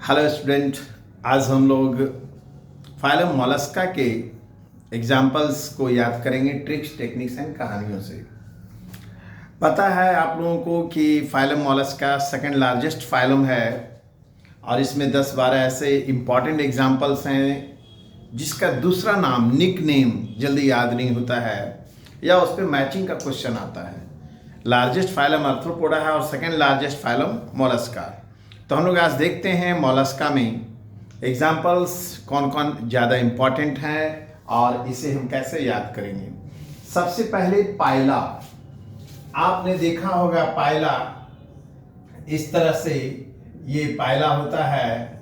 Hello student, आज हम लोग फाइलम मोलस्का के एग्जाम्पल्स को याद करेंगे ट्रिक्स, टेक्निक्स एंड कहानियों से। पता है आप लोगों को कि phylum Mollusca second largest phylum है और इसमें 10-12 ऐसे इम्पॉर्टेंट एग्जाम्पल्स हैं जिसका दूसरा नाम निक नेम जल्दी याद नहीं होता है या उस पर मैचिंग का क्वेश्चन आता है। लार्जेस्ट फाइलम आर्थ्रोपोडा है और सेकंड लार्जेस्ट फाइलम मोलस्का। तो हम लोग आज देखते हैं मोलस्का में एग्जाम्पल्स कौन कौन ज़्यादा इम्पॉर्टेंट हैं और इसे हम कैसे याद करेंगे। सबसे पहले पाइला, आपने देखा होगा पाइला इस तरह से ये पाइला होता है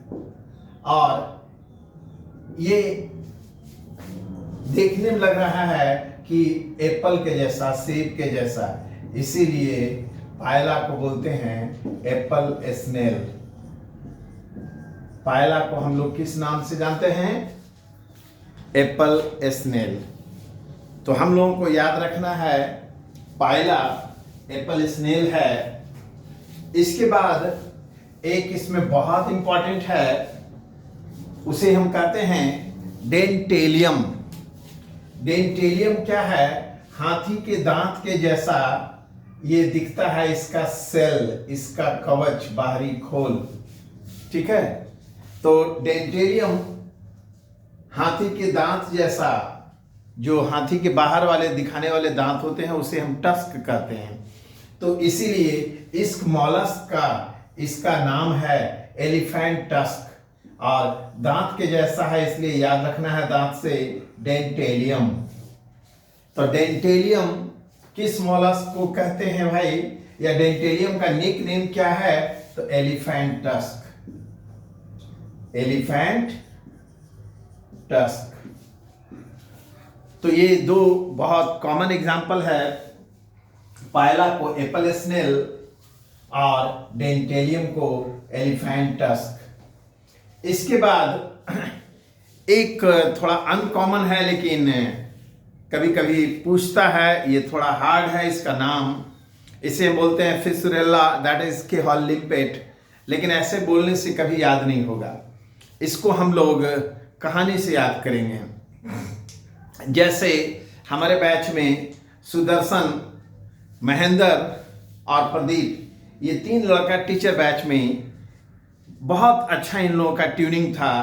और ये देखने में लग रहा है कि एप्पल के जैसा, सेब के जैसा, इसीलिए पाइला को बोलते हैं एप्पल स्नेल। पाइला को हम लोग किस नाम से जानते हैं? Apple snail. तो हम लोगों को याद रखना है पाइला एप्पल स्नेल है। इसके बाद एक इसमें बहुत इंपॉर्टेंट है, उसे हम कहते हैं डेंटेलियम। डेंटेलियम क्या है? हाथी के दांत के जैसा ये दिखता है, इसका सेल, इसका कवच, बाहरी खोल। ठीक है, तो डेंटेलियम हाथी के दांत जैसा, जो हाथी के बाहर वाले दिखाने वाले दांत होते हैं उसे हम टस्क कहते हैं। तो इसीलिए इस मॉलस्क का इसका नाम है एलिफेंट टस्क और दांत के जैसा है, इसलिए याद रखना है दांत से डेंटेलियम। तो डेंटेलियम किस मॉलस्क को कहते हैं भाई, या डेंटेलियम का निक नेम क्या है? तो एलिफेंट टस्क। Elephant tusk. तो ये दो बहुत कॉमन एग्जांपल है, पाइला को एप्पल स्नेल और डेंटेलियम को एलिफेंट टस्क। इसके बाद एक थोड़ा अनकॉमन है लेकिन कभी कभी पूछता है, ये थोड़ा हार्ड है इसका नाम, इसे बोलते हैं फिशरेला, दैट इज केहॉल लिम्पेट, लेकिन ऐसे बोलने से कभी याद नहीं होगा। इसको हम लोग कहानी से याद करेंगे। जैसे हमारे बैच में सुदर्शन, महेंद्र और प्रदीप, ये तीन लड़का टीचर बैच में बहुत अच्छा इन लोगों का ट्यूनिंग था।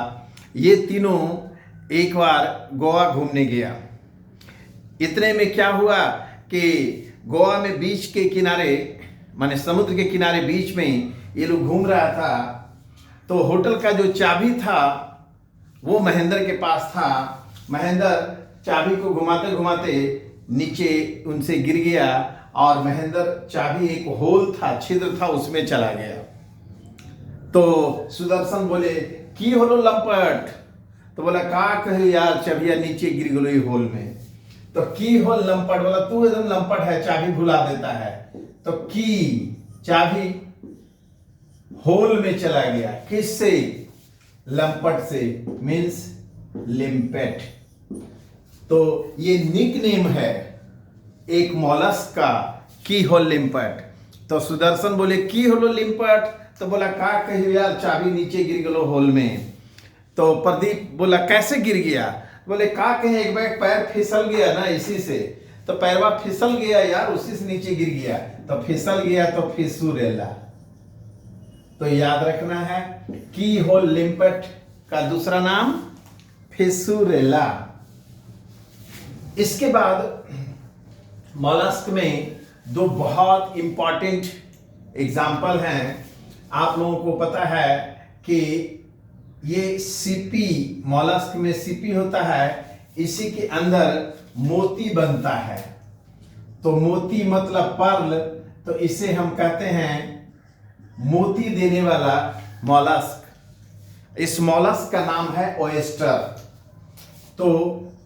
ये तीनों एक बार गोवा घूमने गया। इतने में क्या हुआ कि गोवा में बीच के किनारे, माने समुद्र के किनारे बीच में ये लोग घूम रहा था, तो होटल का जो चाबी था वो महेंद्र के पास था। महेंद्र चाबी को घुमाते घुमाते नीचे उनसे गिर गया और महेंद्र चाबी, एक होल था, छिद्र था, उसमें चला गया। तो सुदर्शन बोले की होलो लंपट, तो बोला का कहे यार, चाबिया नीचे गिर गई होल में। तो की होल लंपट, बोला तू एकदम लंपट है, चाबी भुला देता है। तो की चाबी होल में चला गया, किससे? लंपट से, मीन्स लिम्पेट। तो ये निक नेम है एक मॉलस्क का, की होल लिम्पेट। तो सुदर्शन बोले की होलो लिम्पेट, तो बोला का कहियो यार, चाबी नीचे गिर गलो होल में। तो प्रदीप बोला कैसे गिर गया? बोले का कहे, एक बार पैर फिसल गया ना, इसी से। तो पैरवा फिसल गया यार, उसी से नीचे गिर गया। तो फिसल गया तो फिशरेला। तो याद रखना है की होल लिम्पेट का दूसरा नाम फिशरेला। इसके बाद मॉलस्क में दो बहुत इंपॉर्टेंट एग्जाम्पल हैं। आप लोगों को पता है कि ये सीपी, मॉलस्क में सीपी होता है, इसी के अंदर मोती बनता है। तो मोती मतलब पर्ल, तो इसे हम कहते हैं मोती देने वाला मॉलस्क। इस मॉलस्क का नाम है ओयस्टर, तो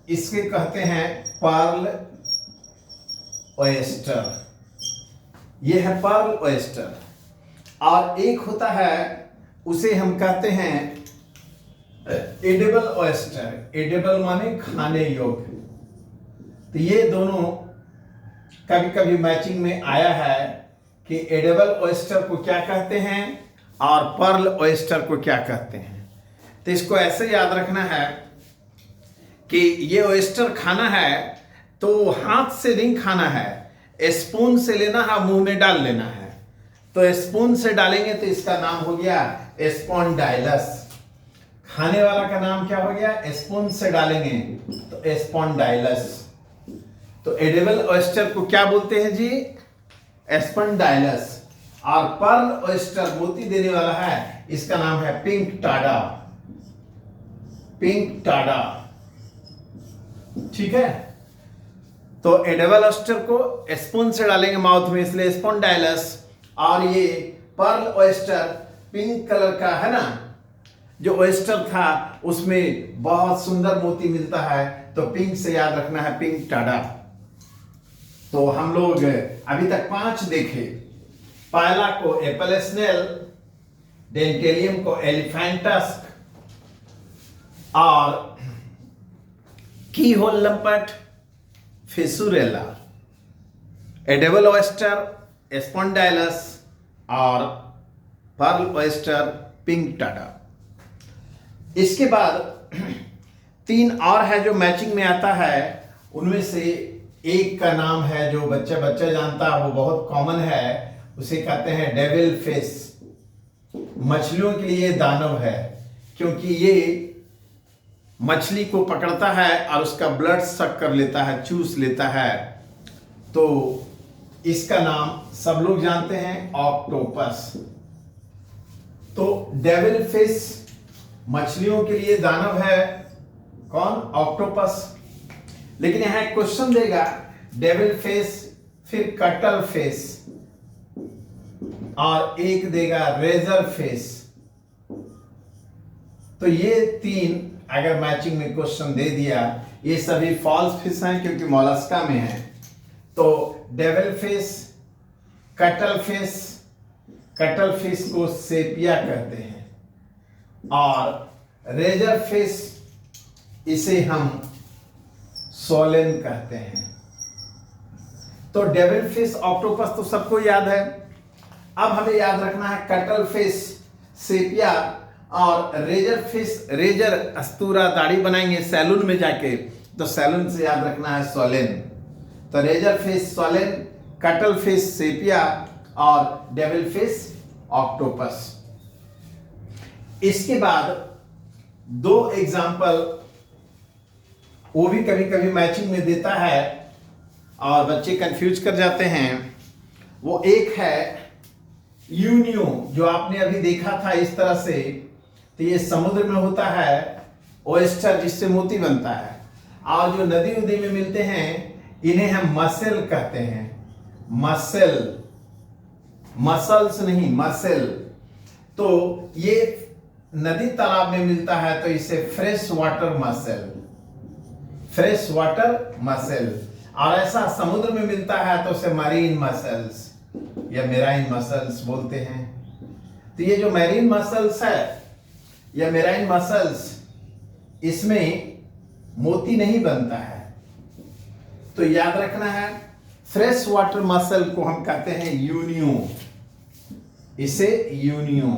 इसके कहते हैं पर्ल ओयस्टर। यह है पर्ल ओयस्टर। और एक होता है, उसे हम कहते हैं एडिबल ओयस्टर। एडिबल माने खाने योग्य। तो ये दोनों कभी कभी मैचिंग में आया है कि एडिबल ओयस्टर को क्या कहते हैं? और पर्ल ऑयस्टर को क्या कहते हैं। तो इसको ऐसे याद रखना है कि ये ऑयस्टर खाना है तो हाथ से नहीं खाना है, स्पून से लेना है, मुंह में डाल लेना है। तो स्पून से डालेंगे तो इसका नाम हो गया स्पॉन्डाइलस। खाने वाला का नाम क्या हो गया, स्पून से डालेंगे तो स्पॉन्डाइलस। तो एडिबल ऑयस्टर को क्या बोलते हैं जी, स्पॉन्डाइलस। और पर्ल ऑयस्टर मोती देने वाला है, इसका नाम है पिंक टाडा, पिंक टाडा। ठीक है, तो एडिबल ऑयस्टर को स्पून से डालेंगे माउथ में, इसलिए स्पॉन्डाइलस। और ये पर्ल ऑयस्टर पिंक कलर का है ना, जो ऑयस्टर था उसमें बहुत सुंदर मोती मिलता है, तो पिंक से याद रखना है, पिंक टाडा। तो हम लोग अभी तक 5 देखे। पहला को एप्पल स्नेल, डेंटेलियम को एलिफेंटस, और की होल लंपट फिशुरेला, एडिबल ऑयस्टर स्पॉन्डाइलस, और पर्ल ऑयस्टर पिंक टाडा। इसके बाद 3 और है जो मैचिंग में आता है। उनमें से एक का नाम है जो बच्चा बच्चा जानता है, वो बहुत कॉमन है, उसे कहते हैं डेविल फिश। मछलियों के लिए दानव है, क्योंकि ये मछली को पकड़ता है और उसका ब्लड सक कर लेता है, चूस लेता है। तो इसका नाम सब लोग जानते हैं, ऑक्टोपस। तो डेविल फिश मछलियों के लिए दानव है, कौन, ऑक्टोपस। लेकिन यहां एक क्वेश्चन देगा, डेविल फिश, फिर कटल फिश, और एक देगा रेजर फिश। तो ये 3 अगर मैचिंग में क्वेश्चन दे दिया, ये सभी फॉल्स फिश हैं क्योंकि मोलस्का में है। तो डेविल फिश, कटल फिश को सेपिया कहते हैं, और रेजर फिश इसे हम सोलेन कहते हैं। तो डेविल फिश, ऑक्टोपस तो सबको याद है। अब हमें याद रखना है कटल फिश, सेपिया, और रेजर फिश। रेजर अस्तूरा, दाढ़ी बनाएंगे सैलून में जाके, तो सैलून से याद रखना है सोलेन। तो razor fish Solen, cuttlefish Sepia, और डेविल फिश ऑक्टोपस। इसके बाद 2 एग्जाम्पल वो भी कभी कभी मैचिंग में देता है और बच्चे कंफ्यूज कर जाते हैं। वो एक है यूनियो, जो आपने अभी देखा था इस तरह से। तो ये समुद्र में होता है ऑयस्टर, जिससे मोती बनता है, और जो नदी उदी में मिलते हैं इन्हें हम मसेल कहते हैं। मसेल, मसल्स नहीं, मसेल। तो ये नदी तालाब में मिलता है तो इसे फ्रेश वाटर मसेल, फ्रेश वाटर मसेल। और ऐसा समुद्र में मिलता है तो उसे मरीन मसल्स या मेराइन मसल्स बोलते हैं। तो ये जो मैरीन मसल्स है या मेराइन मसल्स, इसमें मोती नहीं बनता है। तो याद रखना है, फ्रेश वाटर मसल को हम कहते हैं यूनियो, इसे यूनियो,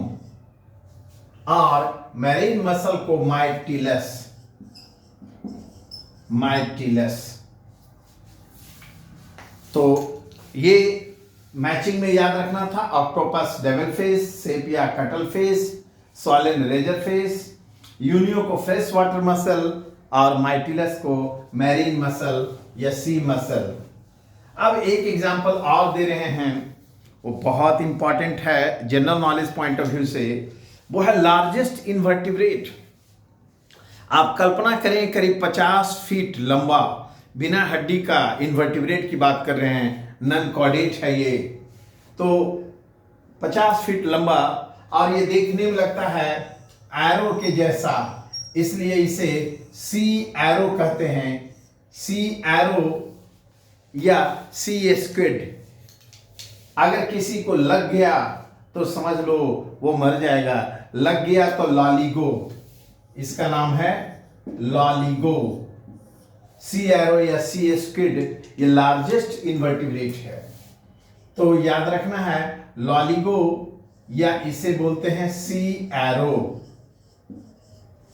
और मैरीन मसल को माइटिलस, माइटिलस। तो ये मैचिंग में याद रखना था, octopus devil fish, Sepia cuttlefish, Solen razor fish, Unio को फ्रेश वाटर मसल, और माइटिलस को मैरीन मसल या सी मसल। अब एक एग्जांपल और दे रहे हैं, वो बहुत इंपॉर्टेंट है general knowledge point of view से। वो है लार्जेस्ट इनवर्टिब्रेट। आप कल्पना करें करीब 50 फीट लंबा बिना हड्डी का इनवर्टिब्रेट की बात कर रहे हैं, नन कॉर्डेट है ये। तो 50 फीट लंबा, और ये देखने में लगता है एरो के जैसा, इसलिए इसे सी एरो कहते हैं। सी एरो या सी स्क्विड। अगर किसी को लग गया तो समझ लो वो मर जाएगा, लग गया तो लॉलीगो, इसका नाम है लॉलीगो। सी एरो या सी स्क्विड ये लार्जेस्ट इनवर्टिब्रेट है। तो याद रखना है लॉलीगो या इसे बोलते हैं सी एरो,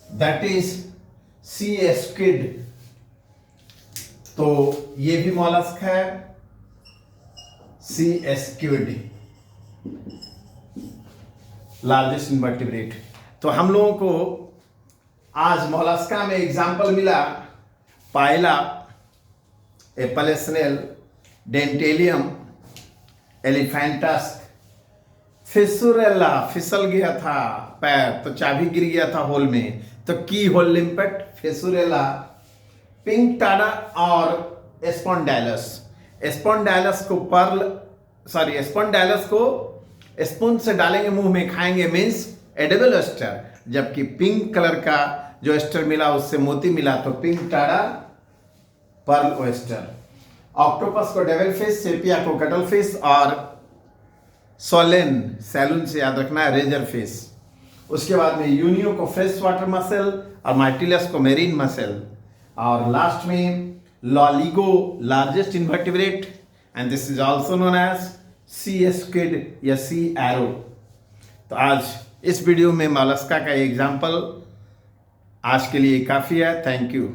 दैट इज सी एस्किड। तो ये भी मॉलस्क है, सी एस्किड, लार्जेस्ट इनवर्टिब्रेट। तो हम लोगों को आज मोलस्का में एग्जाम्पल मिला पायला, एप्पल स्नेल, डेंटेलियम, एलिफेंटस, फिशुरेला, फिसल गया था पैर तो चाबी गिर गया था होल में, तो की होल लिम्पेट, फिशुरेला, पिंक टाडा और स्पॉन्डाइलस। स्पॉन्डाइलस को स्पॉन्डाइलस को स्पून से डालेंगे मुंह में खाएंगे, मीन्स एडिबल ऑयस्टर। जबकि पिंक कलर का जो ऑयस्टर मिला उससे मोती मिला, तो Pinctada, pearl oyster. Octopus को डेविल फिश, सेपिया को कटल फिश और सोलेन, सैलून से याद रखना है, रेजर फिश। उसके बाद में यूनियो को फ्रेश वाटर मसल और मार्टिलस को मेरीन मसल। और लास्ट में Loligo, largest invertebrate, and this is also known as sea squid या सी एरो। तो आज इस वीडियो में मोलस्का का एग्जाम्पल आज के लिए काफ़ी है। Thank you.